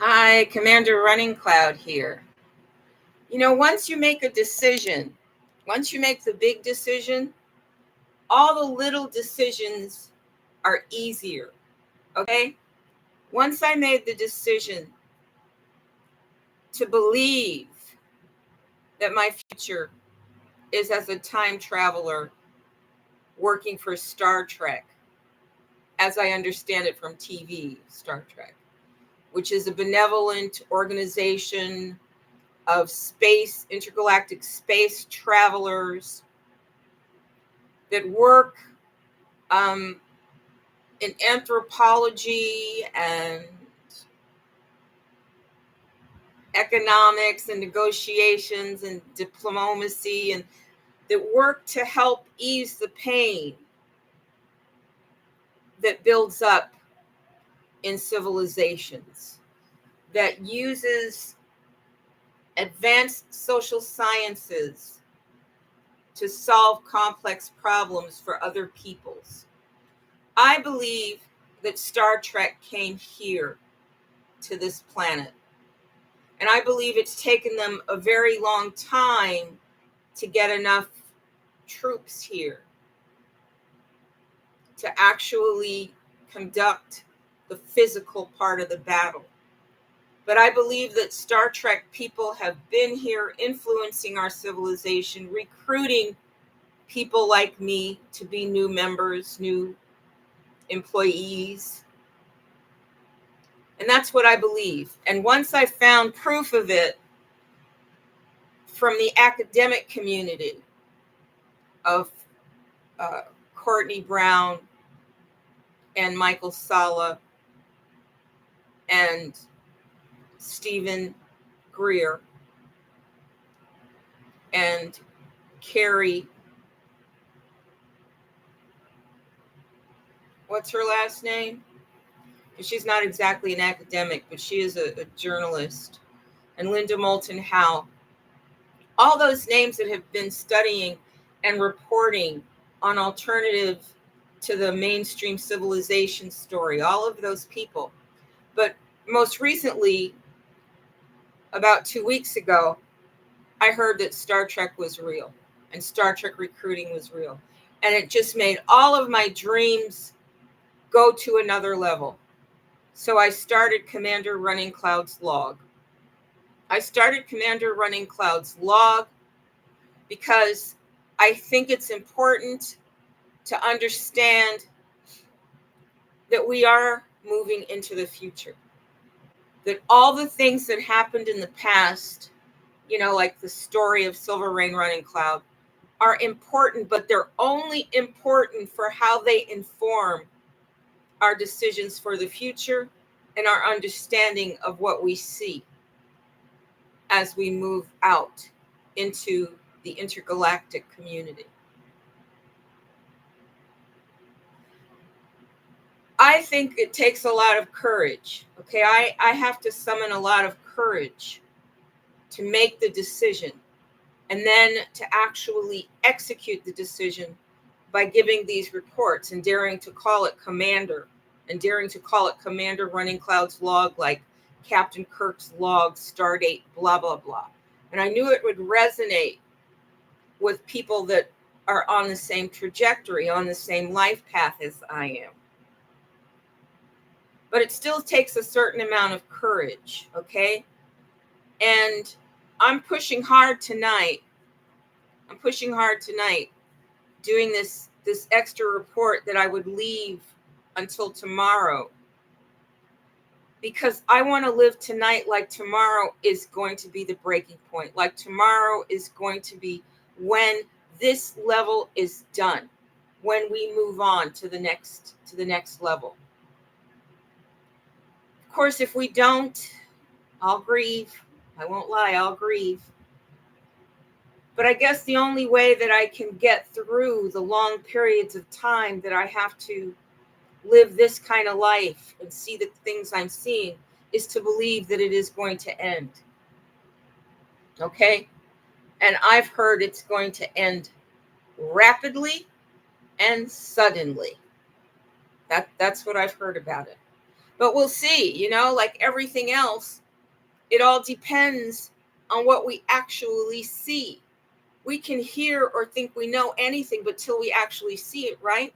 Hi, Commander Runningcloud here. Once you make a decision, once you make the big decision, all the little decisions are easier, okay? Once I made the decision to believe that my future is as a time traveler working for Star Trek, as I understand it from TV, Star Trek, which is a benevolent organization of intergalactic space travelers that work in anthropology and economics and negotiations and diplomacy, and that work to help ease the pain that builds up in civilizations, that uses advanced social sciences to solve complex problems for other peoples. I believe that Star Trek came here to this planet. And I believe it's taken them a very long time to get enough troops here to actually conduct the physical part of the battle. But I believe that Star Trek people have been here influencing our civilization, recruiting people like me to be new members, new employees. And that's what I believe. And once I found proof of it from the academic community of Courtney Brown and Michael Sala and Stephen Greer and Carrie, what's her last name? She's not exactly an academic, but she is a journalist. And Linda Moulton Howe. All those names that have been studying and reporting on alternative to the mainstream civilization story, all of those people. But most recently, about 2 weeks ago, I heard that Star Trek was real and Star Trek recruiting was real. And it just made all of my dreams go to another level. So I started Commander Runningcloud's log. I started Commander Runningcloud's log because I think it's important to understand that we are moving into the future. That all the things that happened in the past, like the story of Silver Rain Runningcloud, are important, but they're only important for how they inform our decisions for the future and our understanding of what we see as we move out into the intergalactic community. I think it takes a lot of courage. Okay, I have to summon a lot of courage to make the decision and then to actually execute the decision by giving these reports and daring to call it Commander and daring to call it Commander Runningcloud's log, like Captain Kirk's log, Stardate, blah, blah, blah. And I knew it would resonate with people that are on the same trajectory, on the same life path as I am. But it still takes a certain amount of courage, okay? And I'm pushing hard tonight. Doing this extra report that I would leave until tomorrow, because I want to live tonight like tomorrow is going to be the breaking point, like tomorrow is going to be when this level is done, when we move on to the next level. Of course, if we don't, I'll grieve. I won't lie, I'll grieve. But I guess the only way that I can get through the long periods of time that I have to live this kind of life and see the things I'm seeing is to believe that it is going to end. Okay? And I've heard it's going to end rapidly and suddenly. That's what I've heard about it. But we'll see, like everything else, it all depends on what we actually see. We can hear or think we know anything, but till we actually see it, right?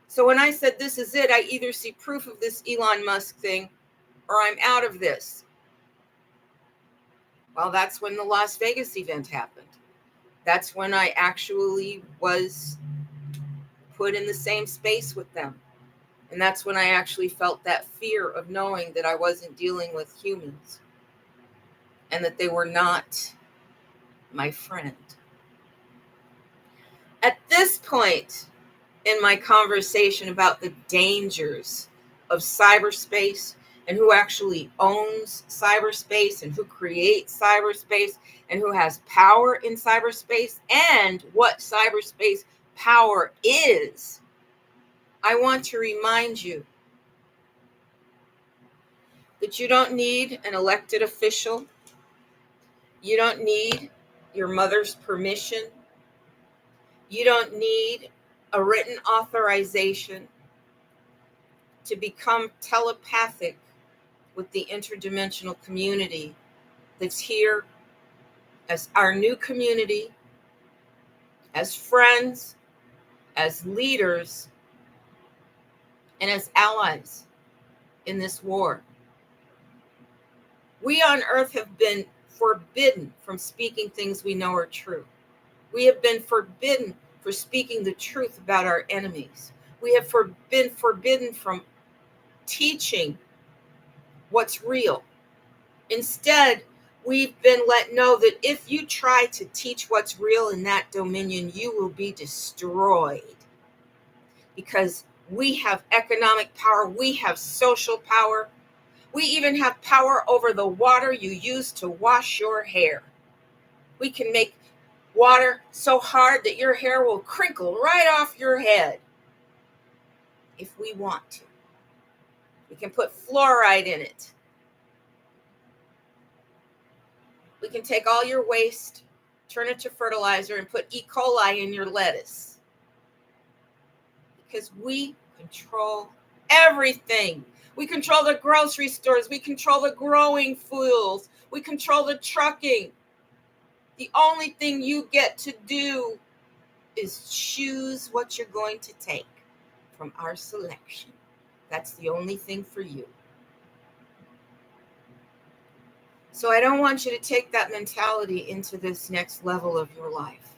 So when I said this is it, I either see proof of this Elon Musk thing or I'm out of this. Well, that's when the Las Vegas event happened. That's when I actually was put in the same space with them. And that's when I actually felt that fear of knowing that I wasn't dealing with humans and that they were not my friend. At this point in my conversation about the dangers of cyberspace and who actually owns cyberspace and who creates cyberspace and who has power in cyberspace and what cyberspace power is, I want to remind you that you don't need an elected official. You don't need your mother's permission. You don't need a written authorization to become telepathic with the interdimensional community that's here as our new community, as friends, as leaders, and as allies in this war. We on Earth have been forbidden from speaking things we know are true. We have been forbidden for speaking the truth about our enemies. We have been forbidden from teaching what's real. Instead, we've been let know that if you try to teach what's real in that dominion, you will be destroyed. Because we have economic power, we have social power, we even have power over the water you use to wash your hair. We can make water so hard that your hair will crinkle right off your head if we want to. We can put fluoride in it. We can take all your waste, turn it to fertilizer, and put E. coli in your lettuce. Because we control everything. We control the grocery stores. We control the growing fuels. We control the trucking. The only thing you get to do is choose what you're going to take from our selection. That's the only thing for you. So I don't want you to take that mentality into this next level of your life.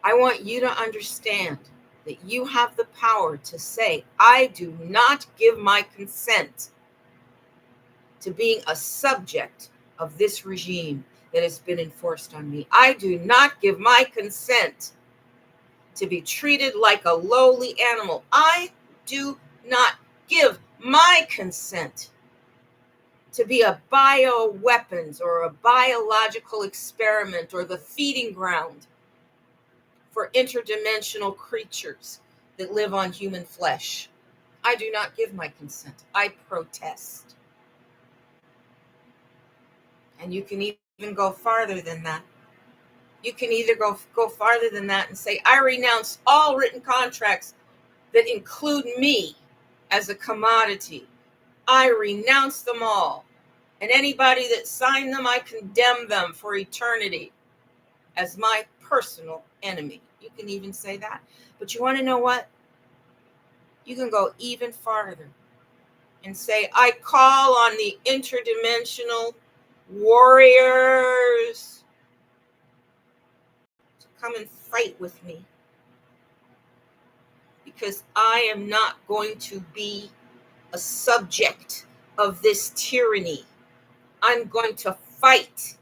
I want you to understand that you have the power to say, I do not give my consent to being a subject of this regime that has been enforced on me. I do not give my consent to be treated like a lowly animal. I do not give my consent to be a bioweapons or a biological experiment or the feeding ground for interdimensional creatures that live on human flesh. I do not give my consent. I protest. And you can even go farther than that. You can either go farther than that and say, I renounce all written contracts that include me as a commodity. I renounce them all. And anybody that signed them, I condemn them for eternity as my personal enemy. You can even say that. But you want to know what? You can go even farther and say, I call on the interdimensional warriors to come and fight with me. Because I am not going to be a subject of this tyranny. I'm going to fight.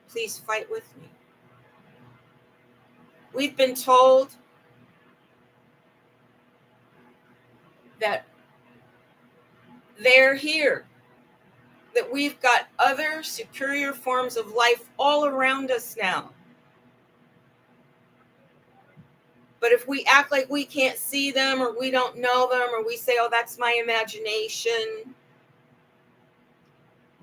Please fight with me. We've been told that they're here, that we've got other superior forms of life all around us now. But if we act like we can't see them or we don't know them or we say, oh, that's my imagination,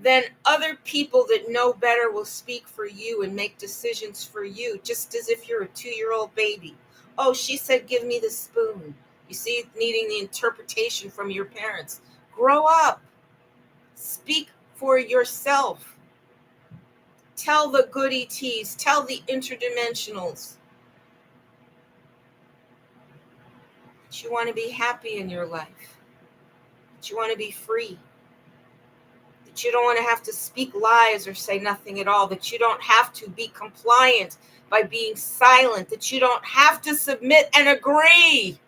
then other people that know better will speak for you and make decisions for you, just as if you're a 2-year-old baby Oh, she said, give me the spoon. You see, needing the interpretation from your parents. Grow up. Speak for yourself. Tell the good ETs. Tell the interdimensionals that you want to be happy in your life. That you want to be free. That you don't want to have to speak lies or say nothing at all. That you don't have to be compliant by being silent. That you don't have to submit and agree.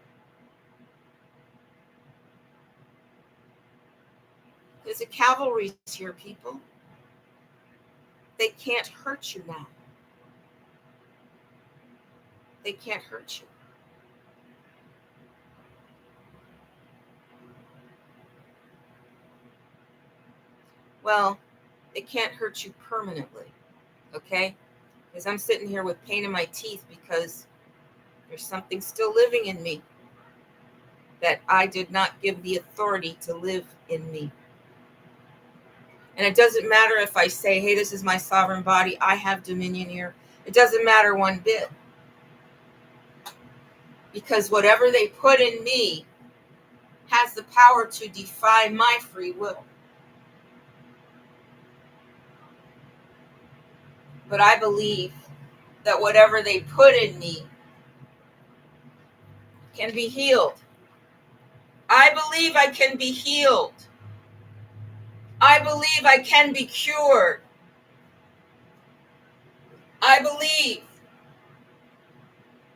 There's a cavalry here, people. They can't hurt you now. They can't hurt you. Well, they can't hurt you permanently, okay? Because I'm sitting here with pain in my teeth because there's something still living in me that I did not give the authority to live in me. And it doesn't matter if I say, hey, this is my sovereign body, I have dominion here. It doesn't matter one bit. Because whatever they put in me has the power to defy my free will. But I believe that whatever they put in me can be healed. I believe I can be healed. I believe I can be cured. I believe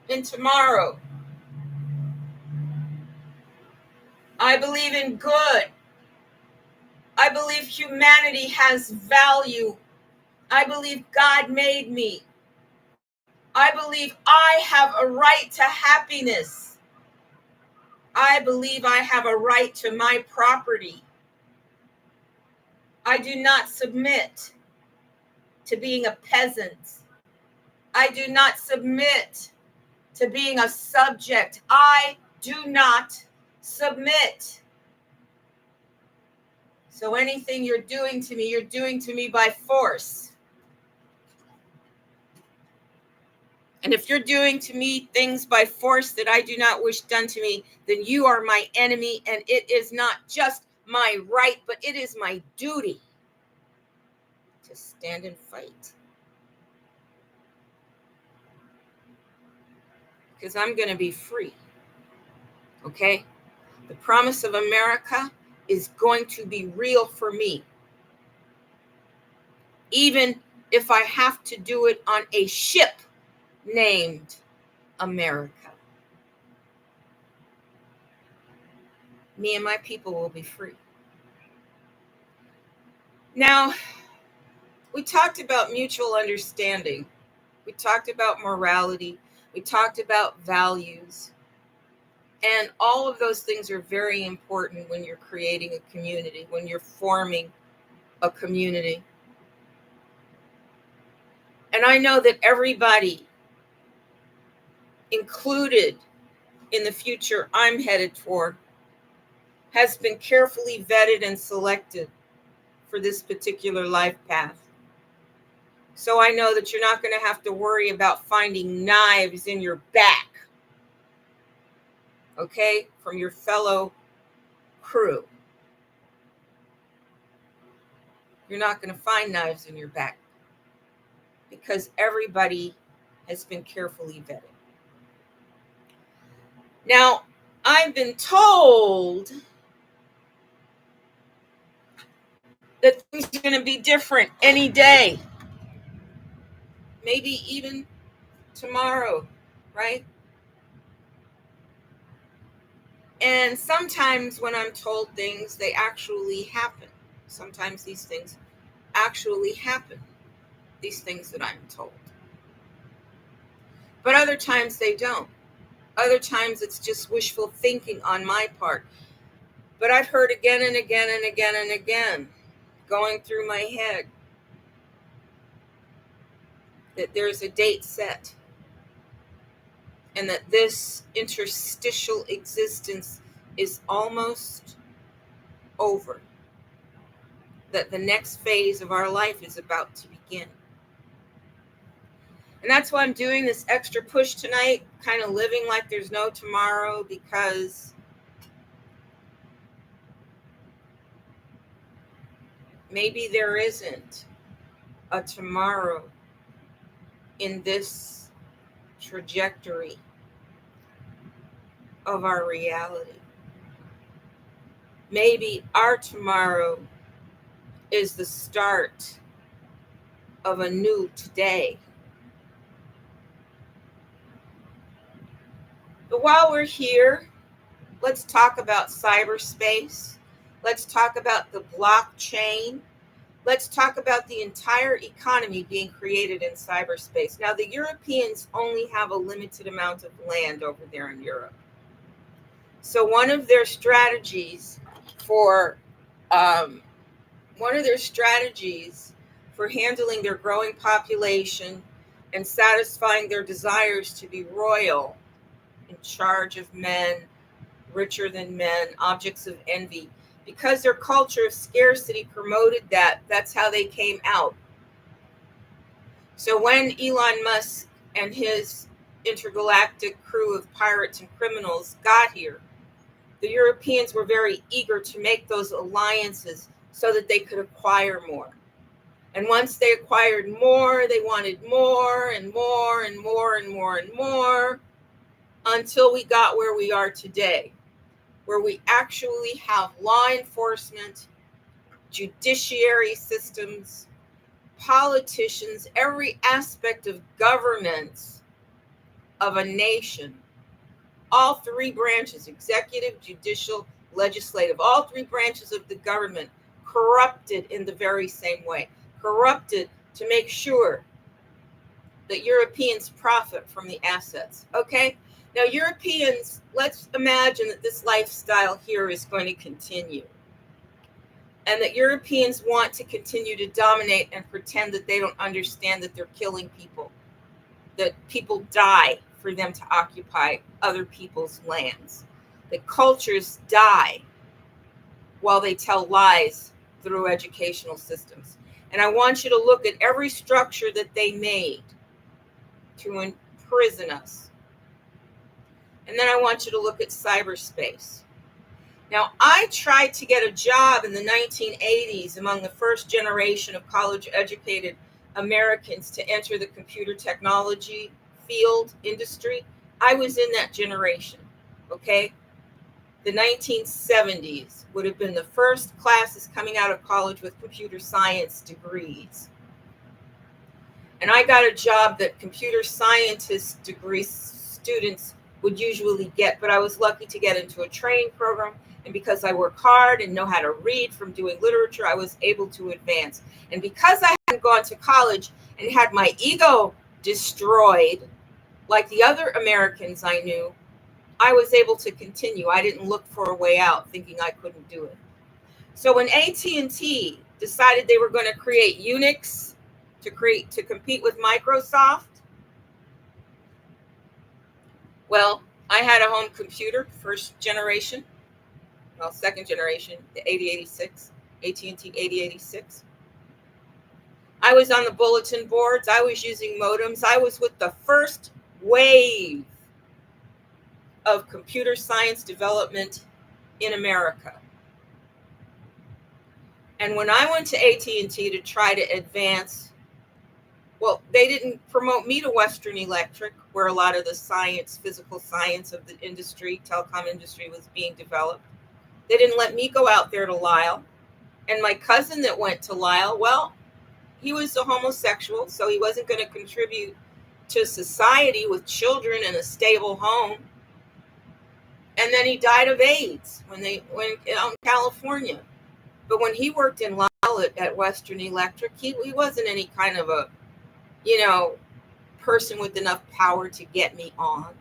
in tomorrow. I believe in good. I believe humanity has value. I believe God made me. I believe I have a right to happiness. I believe I have a right to my property. I do not submit to being a peasant. I do not submit to being a subject. I do not submit. So anything you're doing to me by force. And if you're doing to me things by force that I do not wish done to me, then you are my enemy, and it is not just my right, but it is my duty to stand and fight. Because I'm going to be free. Okay? The promise of America is going to be real for me. Even if I have to do it on a ship named America. Me and my people will be free. Now, we talked about mutual understanding. We talked about morality. We talked about values. And all of those things are very important when you're creating a community, when you're forming a community. And I know that everybody included in the future I'm headed for has been carefully vetted and selected for this particular life path. So I know that you're not going to have to worry about finding knives in your back, okay, from your fellow crew. You're not going to find knives in your back because everybody has been carefully vetted. Now, I've been told that things are going to be different any day, maybe even tomorrow, right? And sometimes when I'm told things, they actually happen. Sometimes these things actually happen, these things that I'm told. But other times they don't. Other times it's just wishful thinking on my part. But I've heard again and again and again and again, going through my head, that there's a date set and that this interstitial existence is almost over, that the next phase of our life is about to begin. And that's why I'm doing this extra push tonight, kind of living like there's no tomorrow, because maybe there isn't a tomorrow in this trajectory of our reality. Maybe our tomorrow is the start of a new today. But while we're here, let's talk about cyberspace. Let's talk about the blockchain. Let's talk about the entire economy being created in cyberspace. Now, the Europeans only have a limited amount of land over there in Europe. So one of their strategies for handling their growing population and satisfying their desires to be royal, in charge of men, richer than men, objects of envy, because their culture of scarcity promoted that, that's how they came out. So when Elon Musk and his intergalactic crew of pirates and criminals got here, the Europeans were very eager to make those alliances so that they could acquire more. And once they acquired more, they wanted more and more and more and more and more, until we got where we are today, where we actually have law enforcement, judiciary systems, politicians, every aspect of governance of a nation, all three branches, executive, judicial, legislative, all three branches of the government corrupted in the very same way, corrupted to make sure that Europeans profit from the assets. Okay? Now, Europeans, let's imagine that this lifestyle here is going to continue, and that Europeans want to continue to dominate and pretend that they don't understand that they're killing people, that people die for them to occupy other people's lands, that cultures die while they tell lies through educational systems. And I want you to look at every structure that they made to imprison us. And then I want you to look at cyberspace. Now, I tried to get a job in the 1980s among the first generation of college-educated Americans to enter the computer technology field industry. I was in that generation, okay? The 1970s would have been the first classes coming out of college with computer science degrees. And I got a job that computer scientist degree students would usually get, but I was lucky to get into a training program. And because I work hard and know how to read from doing literature, I was able to advance. And because I hadn't gone to college and had my ego destroyed, like the other Americans I knew, I was able to continue. I didn't look for a way out thinking I couldn't do it. So when AT&T decided they were going to create Unix to compete with Microsoft, well, I had a home computer, first generation, well, second generation, the 8086, AT&T 8086. I was on the bulletin boards. I was using modems. I was with the first wave of computer science development in America. And when I went to AT&T to try to advance, well, they didn't promote me to Western Electric, where a lot of the science, physical science of the industry, telecom industry was being developed. They didn't let me go out there to Lyle. And my cousin that went to Lyle, well, he was a homosexual, so he wasn't going to contribute to society with children in a stable home. And then he died of AIDS when out in California. But when he worked in Lyle at Western Electric, he wasn't any kind of a, person with enough power to get me on.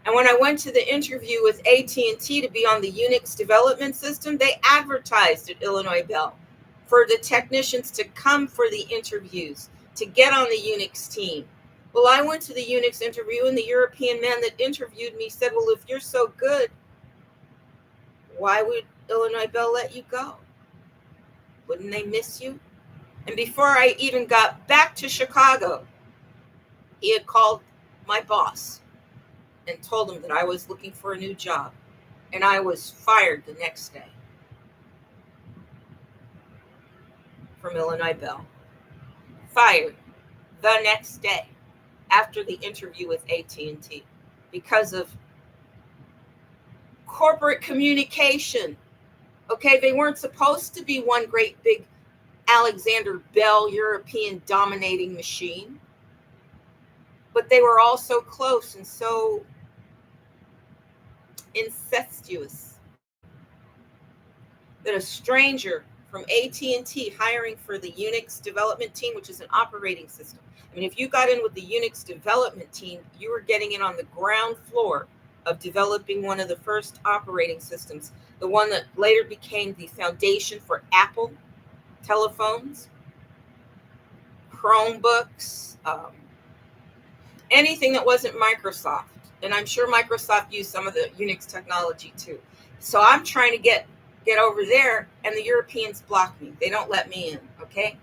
And when I went to the interview with AT&T to be on the Unix development system, they advertised at Illinois Bell for the technicians to come for the interviews, to get on the Unix team. Well, I went to the Unix interview, and the European man that interviewed me said, well, if you're so good, why would Illinois Bell let you go? Wouldn't they miss you? And before I even got back to Chicago, He had called my boss and told him that I was looking for a new job, and I was fired the next day from Illinois Bell. Fired the next day after the interview with AT&T because of corporate communication. Okay, they weren't supposed to be one great big Alexander Bell European dominating machine, but they were all so close and so incestuous that a stranger from AT&T hiring for the Unix development team, which is an operating system. I mean, if you got in with the Unix development team, you were getting in on the ground floor of developing one of the first operating systems, the one that later became the foundation for Apple telephones, Chromebooks, anything that wasn't Microsoft. And I'm sure Microsoft used some of the Unix technology too. So I'm trying to get over there, and the Europeans block me. They don't let me in, okay?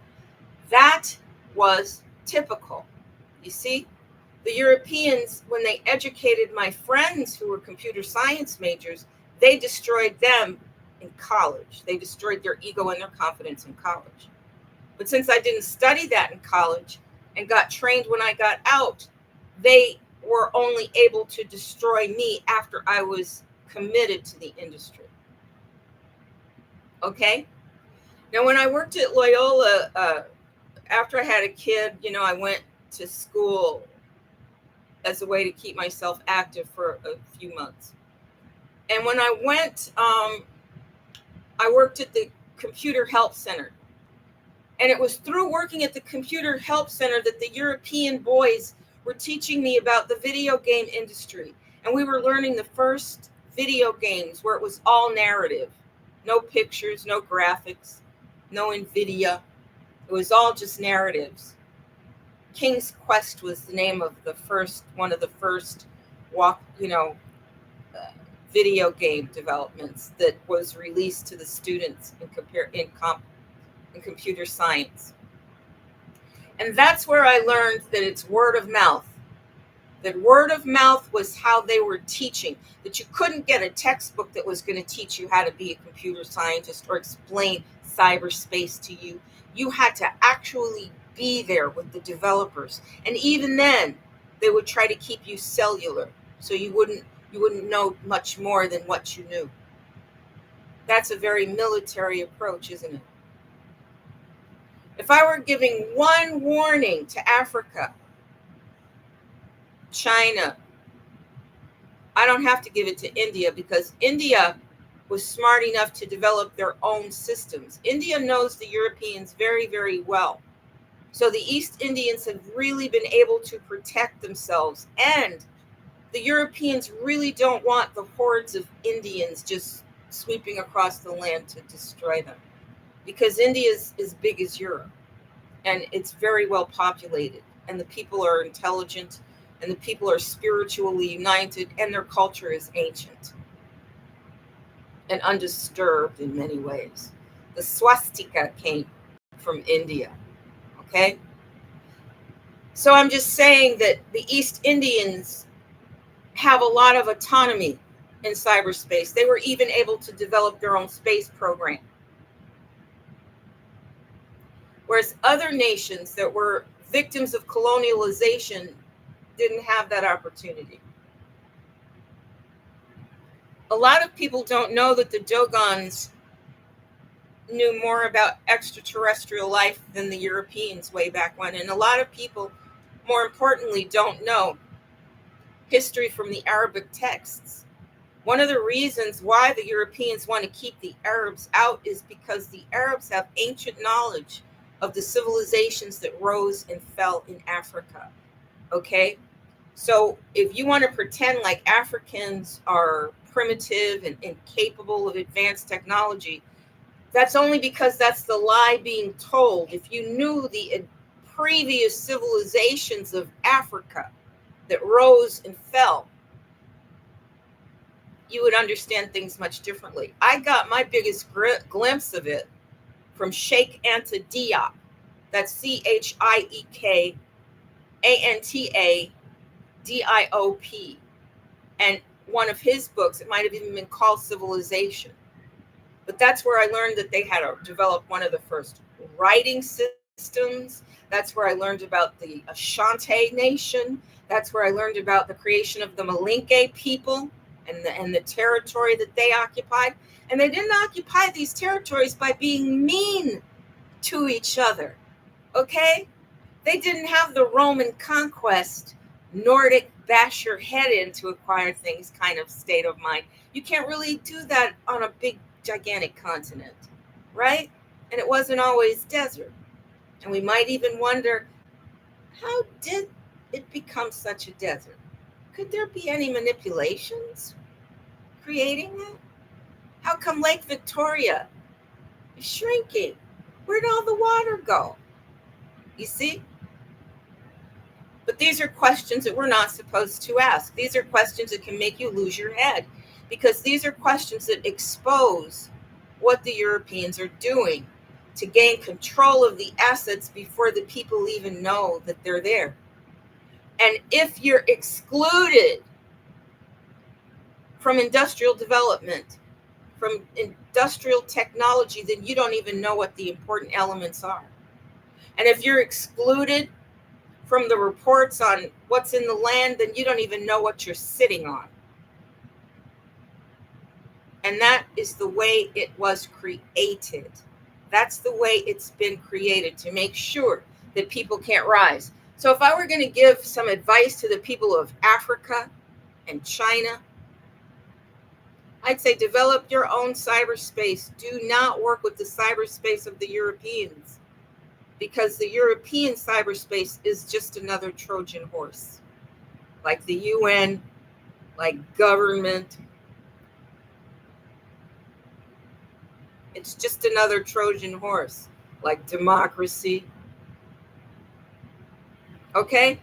That was typical. You see, the Europeans, when they educated my friends who were computer science majors, they destroyed them in college. They destroyed their ego and their confidence in college. But since I didn't study that in college and got trained when I got out, they were only able to destroy me after I was committed to the industry. Okay? Now, when I worked at Loyola, after I had a kid, I went to school as a way to keep myself active for a few months. And when I went, I worked at the Computer Help Center. And it was through working at the Computer Help Center that the European boys were teaching me about the video game industry. And we were learning the first video games where it was all narrative. No pictures, no graphics, no NVIDIA. It was all just narratives. King's Quest was the name of one of the first video game developments that was released to the students in computer science. And that's where I learned that it's word of mouth. That word of mouth was how they were teaching, that you couldn't get a textbook that was going to teach you how to be a computer scientist or explain cyberspace to you. You had to actually be there with the developers. And even then, they would try to keep you cellular, so you wouldn't know much more than what you knew. That's a very military approach, isn't it? If I were giving one warning to Africa, China, I don't have to give it to India, because India was smart enough to develop their own systems. India knows the Europeans very, very well. So the East Indians have really been able to protect themselves. And the Europeans really don't want the hordes of Indians just sweeping across the land to destroy them, because India is as big as Europe, and it's very well populated, and the people are intelligent, and the people are spiritually united, and their culture is ancient and undisturbed in many ways. The swastika came from India, okay? So I'm just saying that the East Indians have a lot of autonomy in cyberspace. They were even able to develop their own space program. Whereas other nations that were victims of colonialization didn't have that opportunity. A lot of people don't know that the Dogons knew more about extraterrestrial life than the Europeans way back when. And a lot of people, more importantly, don't know history from the Arabic texts. One of the reasons why the Europeans want to keep the Arabs out is because the Arabs have ancient knowledge of the civilizations that rose and fell in Africa. Okay? So if you want to pretend like Africans are primitive and incapable of advanced technology, that's only because that's the lie being told. If you knew the previous civilizations of Africa that rose and fell, you would understand things much differently. I got my biggest glimpse of it from Sheikh Anta Diop. That's Chiek Antidiop. And one of his books, it might have even been called Civilization. But that's where I learned that they had developed one of the first writing systems. That's where I learned about the Ashanti Nation. That's where I learned about the creation of the Malinke people and the territory that they occupied. And they didn't occupy these territories by being mean to each other, okay? They didn't have the Roman conquest, Nordic bash your head in to acquire things kind of state of mind. You can't really do that on a big, gigantic continent, right? And it wasn't always desert. And we might even wonder, how did it become such a desert? Could there be any manipulations creating that? How come Lake Victoria is shrinking? Where'd all the water go? You see? But these are questions that we're not supposed to ask. These are questions that can make you lose your head, because these are questions that expose what the Europeans are doing to gain control of the assets before the people even know that they're there. And if you're excluded from industrial development, from industrial technology, then you don't even know what the important elements are. And if you're excluded from the reports on what's in the land, then you don't even know what you're sitting on. And that is the way it was created. That's the way it's been created, to make sure that people can't rise. So if I were going to give some advice to the people of Africa and China, I'd say develop your own cyberspace. Do not work with the cyberspace of the Europeans, because the European cyberspace is just another Trojan horse, like the UN, like government. It's just another Trojan horse, like democracy. Okay?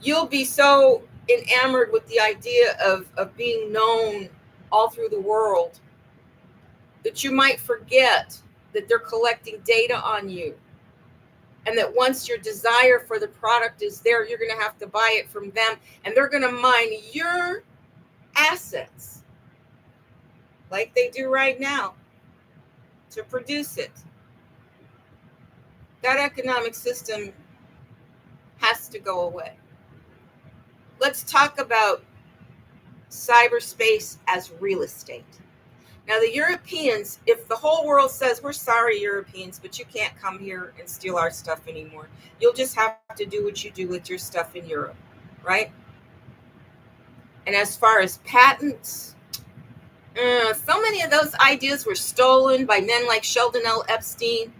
You'll be so enamored with the idea of being known all through the world that you might forget that they're collecting data on you. And that once your desire for the product is there, you're going to have to buy it from them. And they're going to mine your assets like they do right now to produce it. That economic system has to go away. Let's talk about cyberspace as real estate. Now, the Europeans, if the whole world says, we're sorry, Europeans, but you can't come here and steal our stuff anymore. You'll just have to do what you do with your stuff in Europe, right? And as far as patents, so many of those ideas were stolen by men like Sheldon L. Epstein,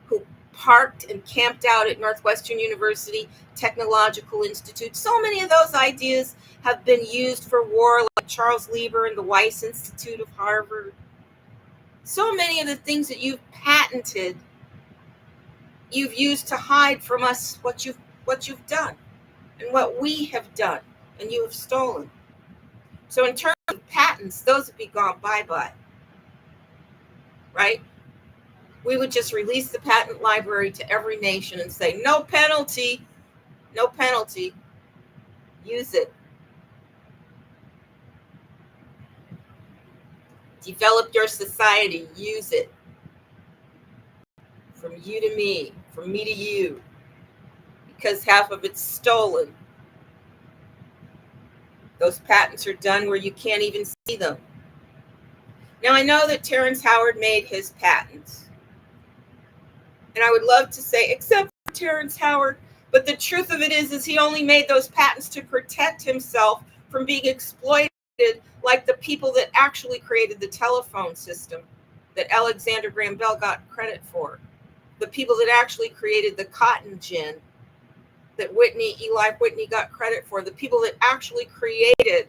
who parked and camped out at Northwestern University Technological Institute. So many of those ideas have been used for war, like Charles Lieber and the Weiss Institute of Harvard. So many of the things that you've patented, you've used to hide from us what you've done and what we have done, and you have stolen. So in terms of patents, those would be gone bye-bye, right? We would just release the patent library to every nation and say, no penalty, use it. Develop your society, use it. From you to me, from me to you, because half of it's stolen. Those patents are done where you can't even see them. Now, I know that Terrence Howard made his patents, and I would love to say, except for Terrence Howard, but the truth of it is he only made those patents to protect himself from being exploited, like the people that actually created the telephone system that Alexander Graham Bell got credit for, the people that actually created the cotton gin that Eli Whitney got credit for, the people that actually created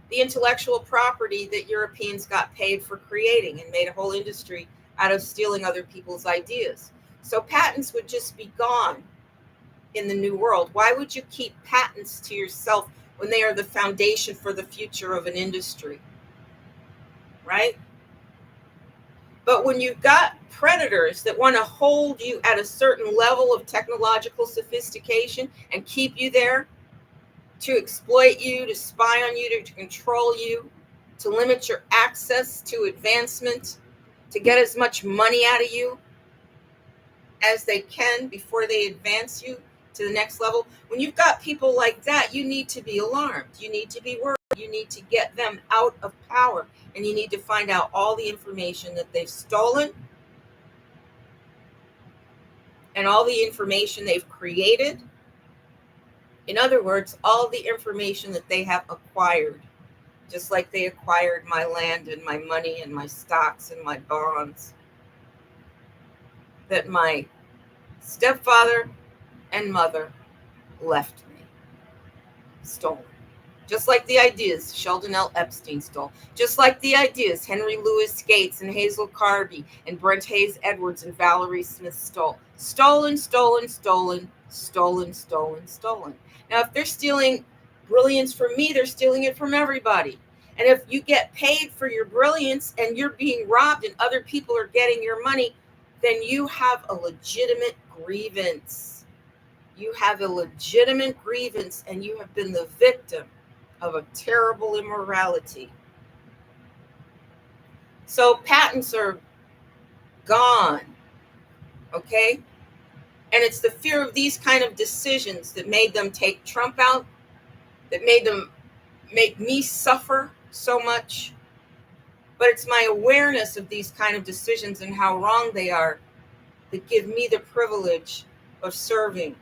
the intellectual property that Europeans got paid for creating and made a whole industry out of stealing other people's ideas. So patents would just be gone in the new world. Why would you keep patents to yourself when they are the foundation for the future of an industry? Right? But when you've got predators that want to hold you at a certain level of technological sophistication and keep you there, to exploit you, to spy on you, to control you, to limit your access to advancement, to get as much money out of you as they can before they advance you to the next level. When you've got people like that, you need to be alarmed. You need to be worried. You need to get them out of power, and you need to find out all the information that they've stolen and all the information they've created. In other words, all the information that they have acquired, just like they acquired my land and my money and my stocks and my bonds that my stepfather and mother left me, stolen. Just like the ideas Sheldon L. Epstein stole. Just like the ideas Henry Louis Gates and Hazel Carby and Brent Hayes Edwards and Valerie Smith stole. Stolen, stolen, stolen, stolen, stolen, stolen. Now, if they're stealing brilliance from me, they're stealing it from everybody. And if you get paid for your brilliance and you're being robbed and other people are getting your money, then you have a legitimate grievance. You have a legitimate grievance, and you have been the victim of a terrible immorality. So patents are gone, okay? And it's the fear of these kind of decisions that made them take Trump out, that made them make me suffer so much. But it's my awareness of these kind of decisions and how wrong they are that give me the privilege of serving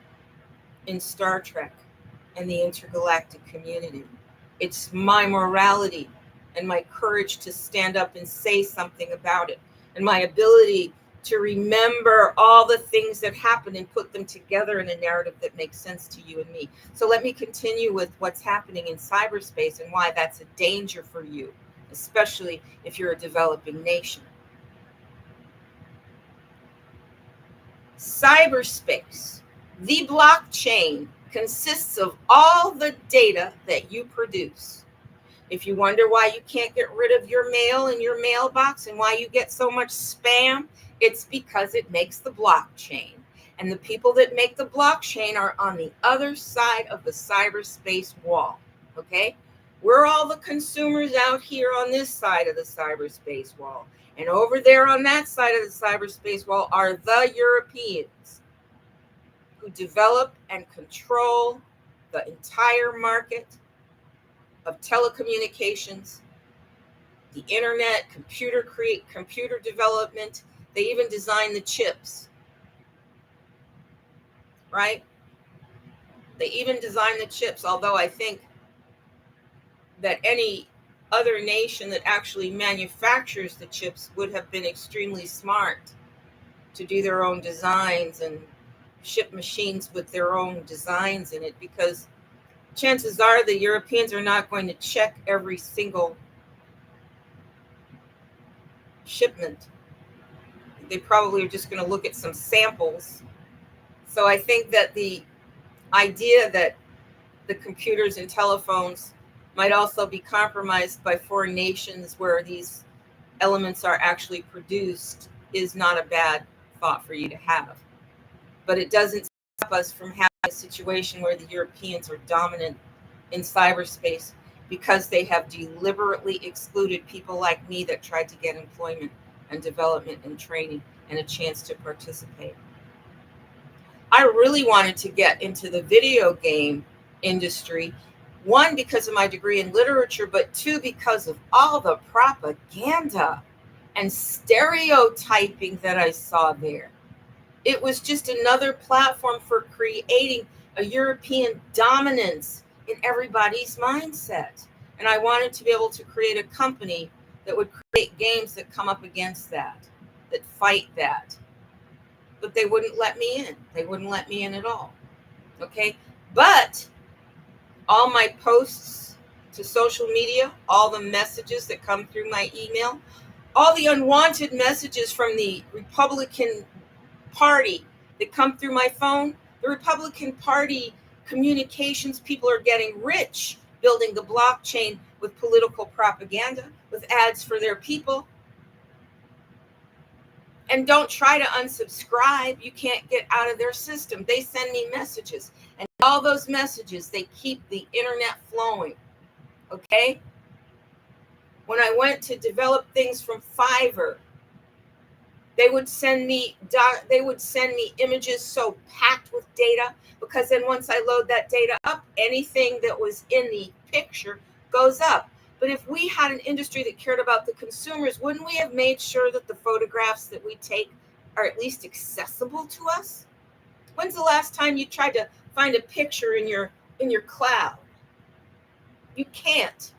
in Star Trek and the intergalactic community. It's my morality and my courage to stand up and say something about it, and my ability to remember all the things that happen and put them together in a narrative that makes sense to you and me. So let me continue with what's happening in cyberspace and why that's a danger for you, especially if you're a developing nation. Cyberspace, the blockchain, consists of all the data that you produce. If you wonder why you can't get rid of your mail in your mailbox and why you get so much spam, it's because it makes the blockchain. And the people that make the blockchain are on the other side of the cyberspace wall, okay? We're all the consumers out here on this side of the cyberspace wall. And over there on that side of the cyberspace wall are the Europeans who develop and control the entire market of telecommunications, the internet, computer development. They even design the chips, right? They even design the chips, although I think that any other nation that actually manufactures the chips would have been extremely smart to do their own designs and ship machines with their own designs in it, because chances are the Europeans are not going to check every single shipment. They probably are just going to look at some samples. So I think that the idea that the computers and telephones might also be compromised by foreign nations where these elements are actually produced is not a bad thought for you to have. But it doesn't stop us from having a situation where the Europeans are dominant in cyberspace because they have deliberately excluded people like me that tried to get employment and development and training and a chance to participate. I really wanted to get into the video game industry, one, because of my degree in literature, but two, because of all the propaganda and stereotyping that I saw there. It was just another platform for creating a European dominance in everybody's mindset. And I wanted to be able to create a company that would create games that come up against that fight that. But they wouldn't let me in. They wouldn't let me in at all. Okay? But all my posts to social media, all the messages that come through my email, all the unwanted messages from the Republican Party that come through my phone, the Republican Party communications people are getting rich building the blockchain with political propaganda, with ads for their people. And don't try to unsubscribe. You can't get out of their system. They send me messages, and all those messages, they keep the internet flowing. Okay? When I went to develop things from Fiverr, they would send me images so packed with data, because then once I load that data up, anything that was in the picture goes up. But if we had an industry that cared about the consumers, wouldn't we have made sure that the photographs that we take are at least accessible to us? When's the last time you tried to find a picture in your cloud? You can't.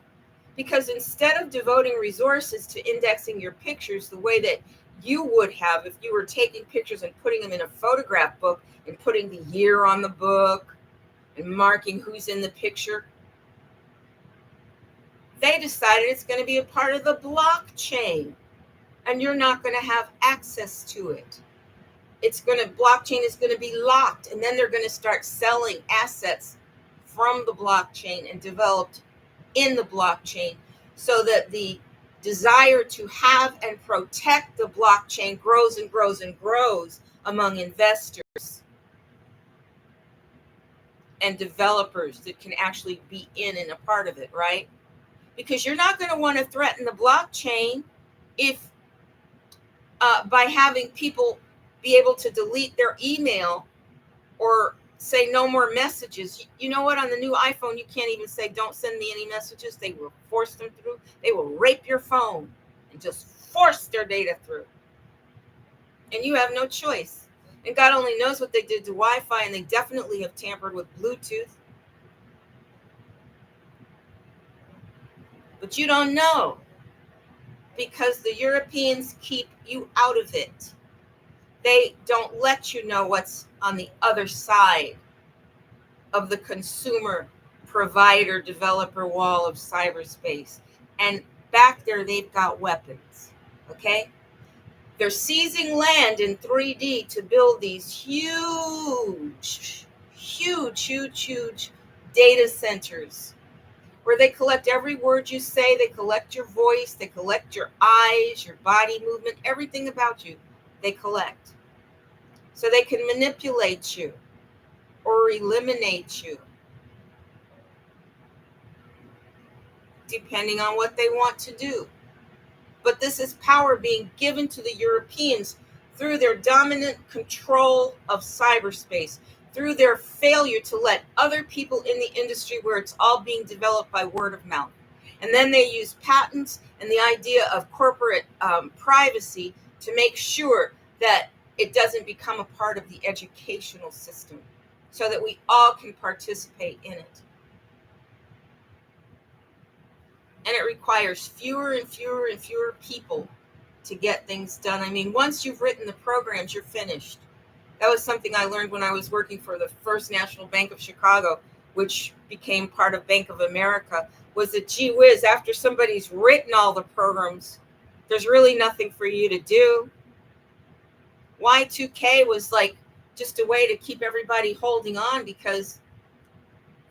Because instead of devoting resources to indexing your pictures the way that you would have if you were taking pictures and putting them in a photograph book and putting the year on the book and marking who's in the picture, they decided it's going to be a part of the blockchain, and you're not going to have access to it. Blockchain is going to be locked, and then they're going to start selling assets from the blockchain and developed in the blockchain, so that the desire to have and protect the blockchain grows and grows and grows among investors and developers that can actually be in and a part of it, right? Because you're not going to want to threaten the blockchain if by having people be able to delete their email or say no more messages. You know what? On the new iPhone, you can't even say don't send me any messages. They will force them through. They will rape your phone and just force their data through. And you have no choice. And God only knows what they did to Wi-Fi, and they definitely have tampered with Bluetooth. But you don't know, because the Europeans keep you out of it. They don't let you know what's on the other side of the consumer provider developer wall of cyberspace. And back there, they've got weapons. Okay? They're seizing land in 3D to build these huge data centers where they collect every word you say. They collect your voice. They collect your eyes, your body movement, everything about you. They collect. So they can manipulate you or eliminate you, depending on what they want to do. But this is power being given to the Europeans through their dominant control of cyberspace, through their failure to let other people in the industry, where it's all being developed by word of mouth. And then they use patents and the idea of corporate privacy to make sure that it doesn't become a part of the educational system, so that we all can participate in it. And it requires fewer and fewer and fewer people to get things done. I mean, once you've written the programs, you're finished. That was something I learned when I was working for the First National Bank of Chicago, which became part of Bank of America, was that, gee whiz, after somebody's written all the programs, there's really nothing for you to do. Y2K was like just a way to keep everybody holding on, because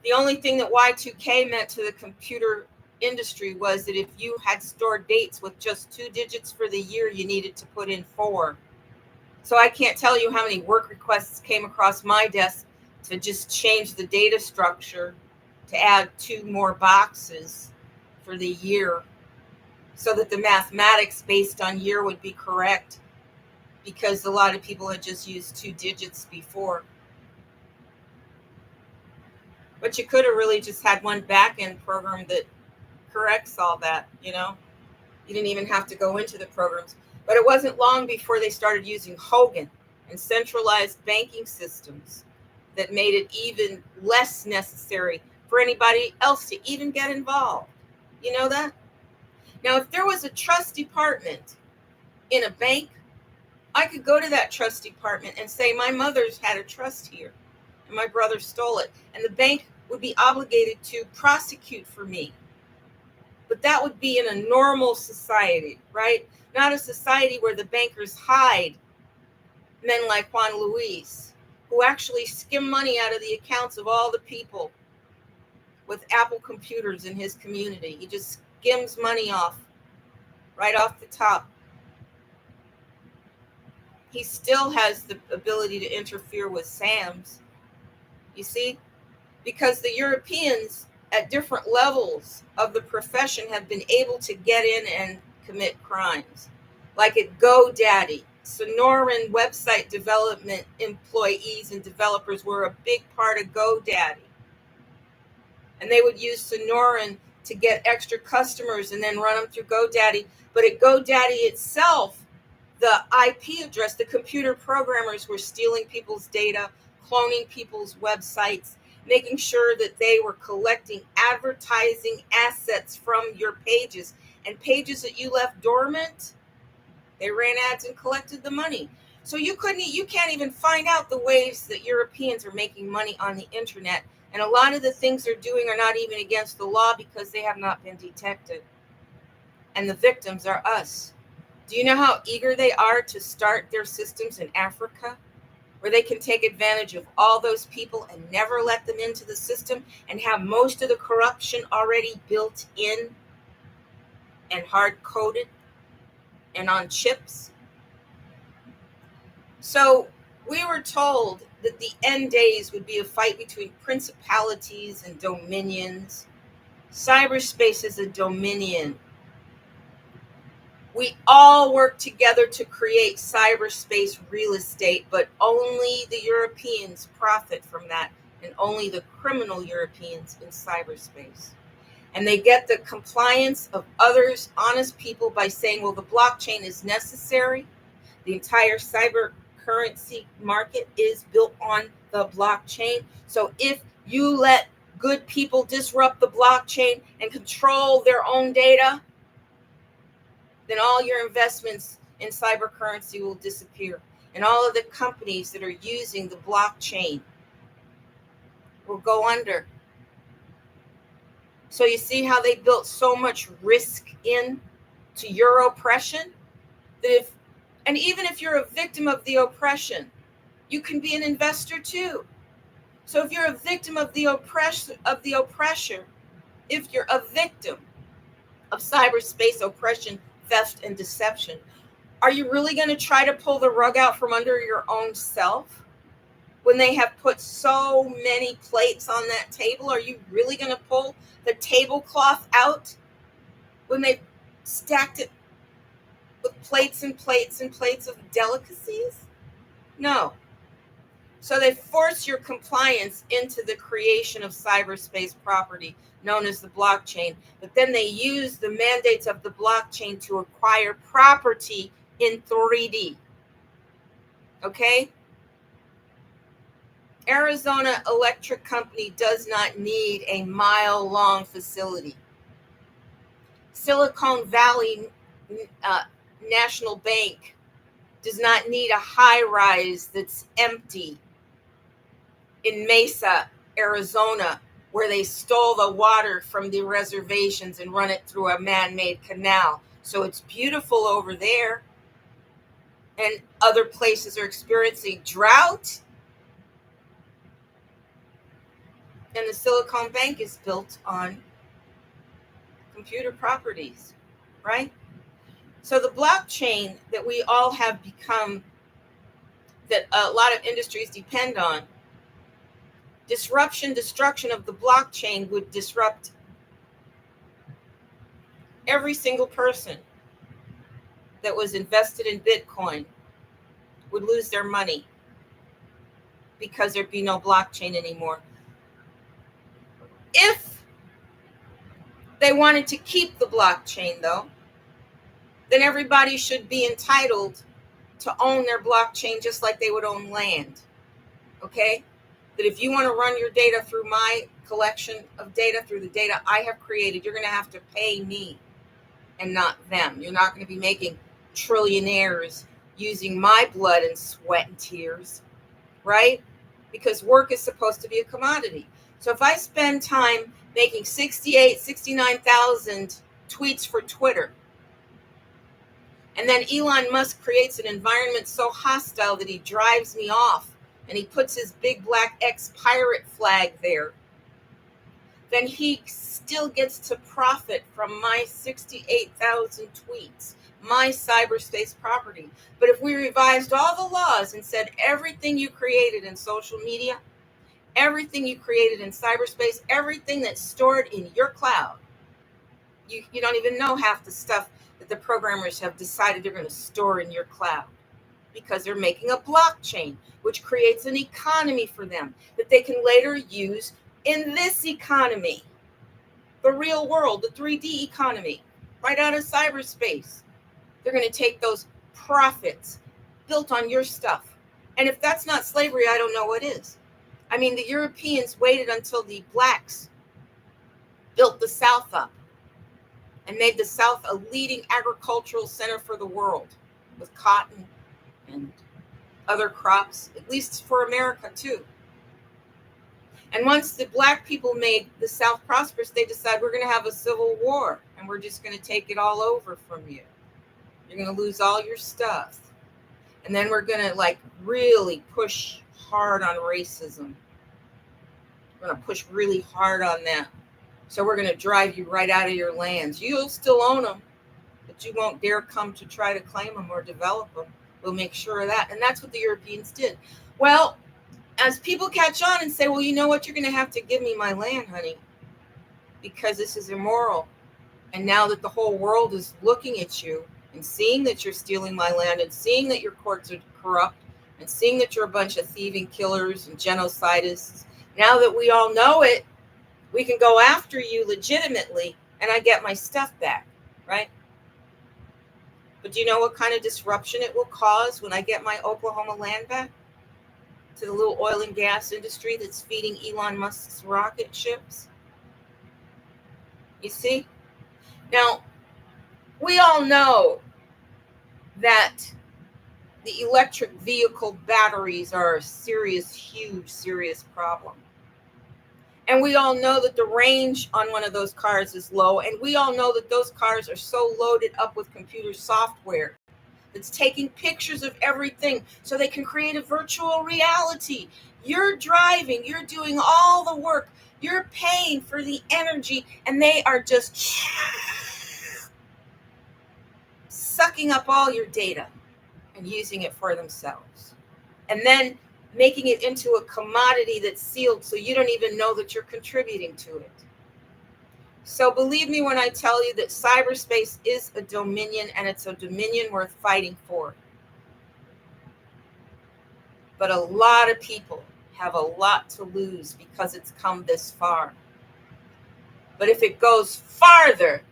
the only thing that Y2K meant to the computer industry was that if you had stored dates with just 2 digits for the year, you needed to put in 4. So I can't tell you how many work requests came across my desk to just change the data structure to add 2 more boxes for the year, so that the mathematics based on year would be correct, because a lot of people had just used 2 digits before. But you could have really just had one back-end program that corrects all that, you know? You didn't even have to go into the programs. But it wasn't long before they started using Hogan and centralized banking systems that made it even less necessary for anybody else to even get involved. You know that? Now, if there was a trust department in a bank, I could go to that trust department and say, my mother's had a trust here and my brother stole it. And the bank would be obligated to prosecute for me. But that would be in a normal society, right? Not a society where the bankers hide men like Juan Luis, who actually skim money out of the accounts of all the people with Apple computers in his community. He just skims money off, right off the top. he still has the ability to interfere with Sam's. You see? Because the Europeans at different levels of the profession have been able to get in and commit crimes. Like at GoDaddy, Sonoran website development employees and developers were a big part of GoDaddy. And they would use Sonoran to get extra customers and then run them through GoDaddy. But at GoDaddy itself, the IP address, the computer programmers were stealing people's data, cloning people's websites, making sure that they were collecting advertising assets from your pages. And pages that you left dormant, they ran ads and collected the money. So you can't even find out the ways that Europeans are making money on the internet. And a lot of the things they're doing are not even against the law because they have not been detected. And the victims are us. Do you know how eager they are to start their systems in Africa, where they can take advantage of all those people and never let them into the system and have most of the corruption already built in and hard-coded and on chips? So we were told that the end days would be a fight between principalities and dominions. Cyberspace is a dominion. We all work together to create cyberspace real estate, but only the Europeans profit from that, and only the criminal Europeans in cyberspace. And they get the compliance of others, honest people, by saying, well, the blockchain is necessary. The entire cyber currency market is built on the blockchain. So if you let good people disrupt the blockchain and control their own data, then all your investments in cyber currency will disappear. And all of the companies that are using the blockchain will go under. So you see how they built so much risk in to your oppression? That and even if you're a victim of the oppression, you can be an investor too. So if you're a victim of the oppressor, if you're a victim of cyberspace oppression, theft, and deception, are you really going to try to pull the rug out from under your own self when they have put so many plates on that table? Are you really going to pull the tablecloth out when they've stacked it with plates and plates and plates of delicacies? No. So they force your compliance into the creation of cyberspace property known as the blockchain, but then they use the mandates of the blockchain to acquire property in 3D. Okay? Arizona Electric Company does not need a mile-long facility. Silicon Valley National Bank does not need a high-rise that's empty in Mesa, Arizona, where they stole the water from the reservations and run it through a man-made canal. So it's beautiful over there. And other places are experiencing drought. And the Silicon Bank is built on computer properties, right? So the blockchain that we all have become, that a lot of industries depend on, destruction of the blockchain would disrupt every single person that was invested in Bitcoin would lose their money because there'd be no blockchain anymore. If they wanted to keep the blockchain, though, then everybody should be entitled to own their blockchain just like they would own land. Okay? That if you want to run your data through my collection of data, through the data I have created, you're going to have to pay me and not them. You're not going to be making trillionaires using my blood and sweat and tears, right? Because work is supposed to be a commodity. So if I spend time making 69,000 tweets for Twitter, and then Elon Musk creates an environment so hostile that he drives me off and he puts his big black ex-pirate flag there, then he still gets to profit from my 68,000 tweets, my cyberspace property. But if we revised all the laws and said everything you created in social media, everything you created in cyberspace, everything that's stored in your cloud, you don't even know half the stuff that the programmers have decided they're going to store in your cloud, because they're making a blockchain, which creates an economy for them that they can later use in this economy, the real world, the 3D economy, right out of cyberspace. They're going to take those profits built on your stuff. And if that's not slavery, I don't know what is. I mean, the Europeans waited until the blacks built the South up and made the South a leading agricultural center for the world with cotton and other crops, at least for America too. And once the black people made the South prosperous, they decided, we're going to have a civil war and we're just going to take it all over from you. You're going to lose all your stuff. And then we're going to really push hard on racism. We're going to push really hard on that. So we're going to drive you right out of your lands. You'll still own them, but you won't dare come to try to claim them or develop them. We'll make sure of that. And that's what the Europeans did. Well, as people catch on and say, well, you know what? You're going to have to give me my land, honey, because this is immoral. And now that the whole world is looking at you and seeing that you're stealing my land and seeing that your courts are corrupt and seeing that you're a bunch of thieving killers and genocidists, now that we all know it, we can go after you legitimately and I get my stuff back, right? But do you know what kind of disruption it will cause when I get my Oklahoma land back to the little oil and gas industry that's feeding Elon Musk's rocket ships? You see? Now, we all know that the electric vehicle batteries are a serious, huge, serious problem. And we all know that the range on one of those cars is low. And we all know that those cars are so loaded up with computer software that's taking pictures of everything so they can create a virtual reality. You're driving, you're doing all the work, you're paying for the energy, and they are just sucking up all your data and using it for themselves. And then making it into a commodity that's sealed so you don't even know that you're contributing to it. So believe me when I tell you that cyberspace is a dominion, and it's a dominion worth fighting for. But a lot of people have a lot to lose because it's come this far. But if it goes farther,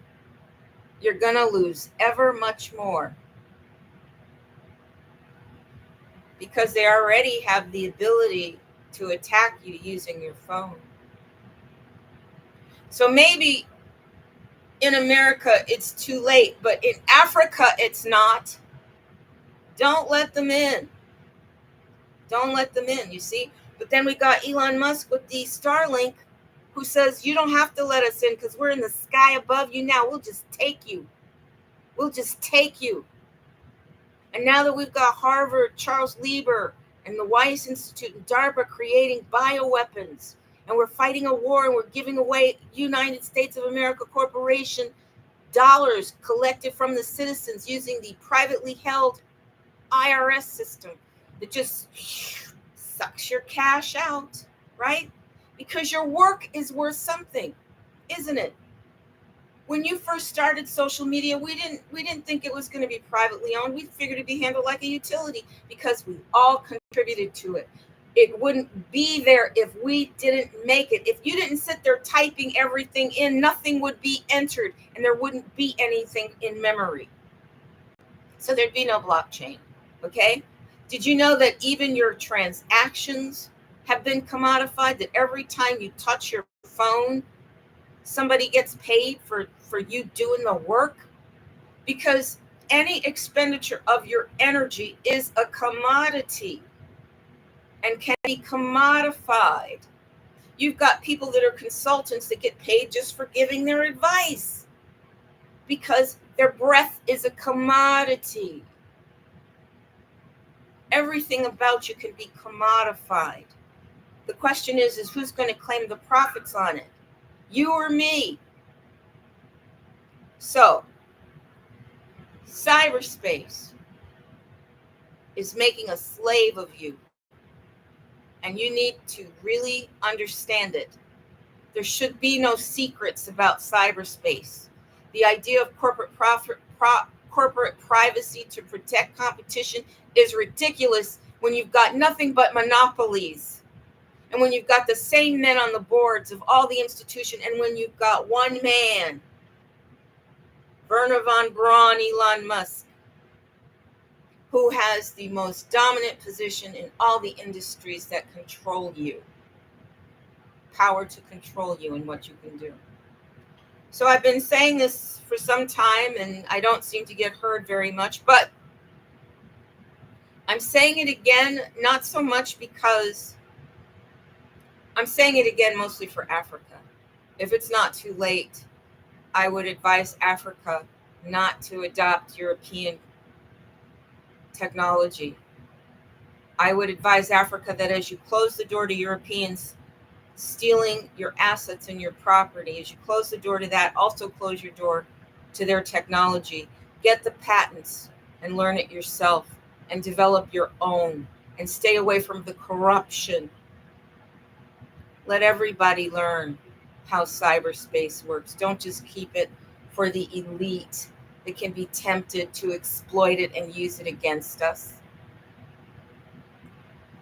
you're going to lose ever much more. Because they already have the ability to attack you using your phone. So maybe in America it's too late, but in Africa it's not. Don't let them in. Don't let them in, you see? But then we got Elon Musk with the Starlink, who says, you don't have to let us in because we're in the sky above you now. We'll just take you. We'll just take you. And now that we've got Harvard, Charles Lieber, and the Weiss Institute and DARPA creating bioweapons, and we're fighting a war and we're giving away United States of America Corporation dollars collected from the citizens using the privately held IRS system that just sucks your cash out, right? Because your work is worth something, isn't it? When you first started social media, we didn't think it was going to be privately owned. We figured it'd be handled like a utility because we all contributed to it. It wouldn't be there if we didn't make it. If you didn't sit there typing everything in, nothing would be entered and there wouldn't be anything in memory. So there'd be no blockchain, okay? Did you know that even your transactions have been commodified, that every time you touch your phone, somebody gets paid for you doing the work? Because any expenditure of your energy is a commodity and can be commodified. You've got people that are consultants that get paid just for giving their advice because their breath is a commodity. Everything about you can be commodified. The question is who's going to claim the profits on it? You or me? So Cyberspace is making a slave of you, and you need to really understand it. There should be no secrets about cyberspace. The idea of corporate privacy to protect competition is ridiculous when you've got nothing but monopolies, and when you've got the same men on the boards of all the institutions, and when you've got one man, Werner von Braun, Elon Musk, who has the most dominant position in all the industries that control you, power to control you and what you can do. So I've been saying this for some time, and I don't seem to get heard very much, but I'm saying it again, not so much because I'm saying it again mostly for Africa. If it's not too late, I would advise Africa not to adopt European technology. I would advise Africa that as you close the door to Europeans stealing your assets and your property, as you close the door to that, also close your door to their technology. Get the patents and learn it yourself and develop your own, and stay away from the corruption. Let everybody learn how cyberspace works. Don't just keep it for the elite that can be tempted to exploit it and use it against us.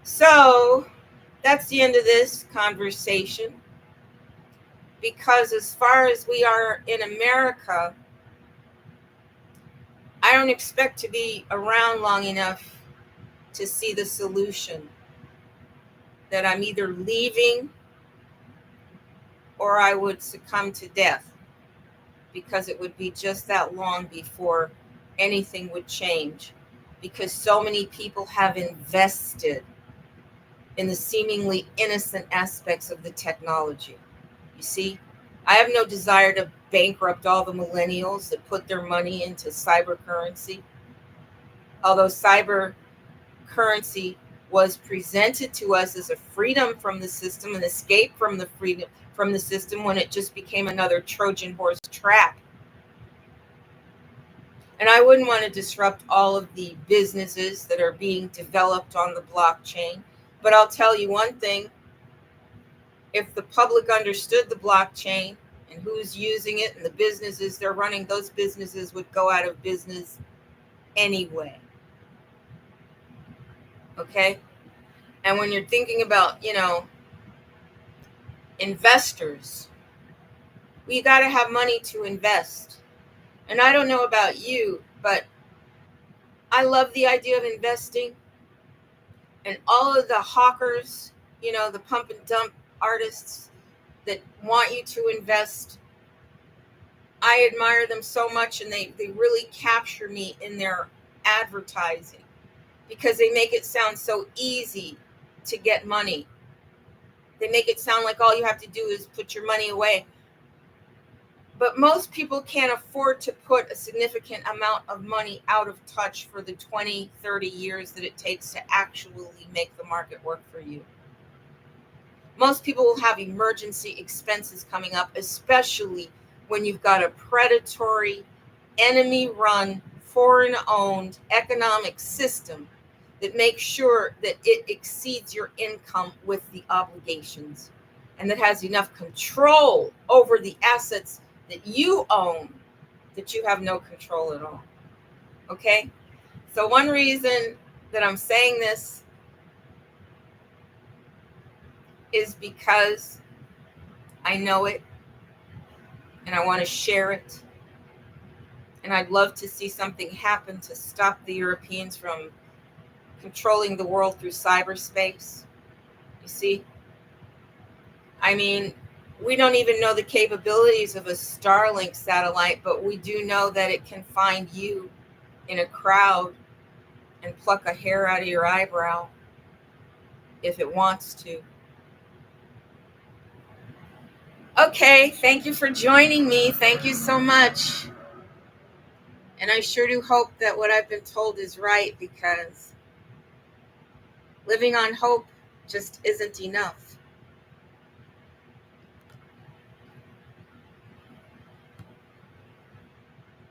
So that's the end of this conversation, because as far as we are in America, I don't expect to be around long enough to see the solution. That I'm either leaving or I would succumb to death, because it would be just that long before anything would change, because so many people have invested in the seemingly innocent aspects of the technology. You see, I have no desire to bankrupt all the millennials that put their money into cyber currency. Although cyber currency was presented to us as a freedom from the system, an escape from the freedom from the system, when it just became another Trojan horse trap. And I wouldn't want to disrupt all of the businesses that are being developed on the blockchain. But I'll tell you one thing, if the public understood the blockchain and who's using it and the businesses they're running, those businesses would go out of business anyway. Okay? And when you're thinking about, investors, you got to have money to invest. And I don't know about you, but I love the idea of investing. And all of the hawkers, the pump and dump artists that want you to invest, I admire them so much, and they really capture me in their advertising, because they make it sound so easy to get money. They make it sound like all you have to do is put your money away. But most people can't afford to put a significant amount of money out of touch for the 20, 30 years that it takes to actually make the market work for you. Most people will have emergency expenses coming up, especially when you've got a predatory, enemy-run, foreign-owned economic system that makes sure that it exceeds your income with the obligations, and that has enough control over the assets that you own that you have no control at all. Okay? So one reason that I'm saying this is because I know it, and I want to share it. And I'd love to see something happen to stop the Europeans from controlling the world through cyberspace. You see? I mean, we don't even know the capabilities of a Starlink satellite, but we do know that it can find you in a crowd and pluck a hair out of your eyebrow if it wants to. Okay, thank you for joining me. Thank you so much. And I sure do hope that what I've been told is right, because living on hope just isn't enough.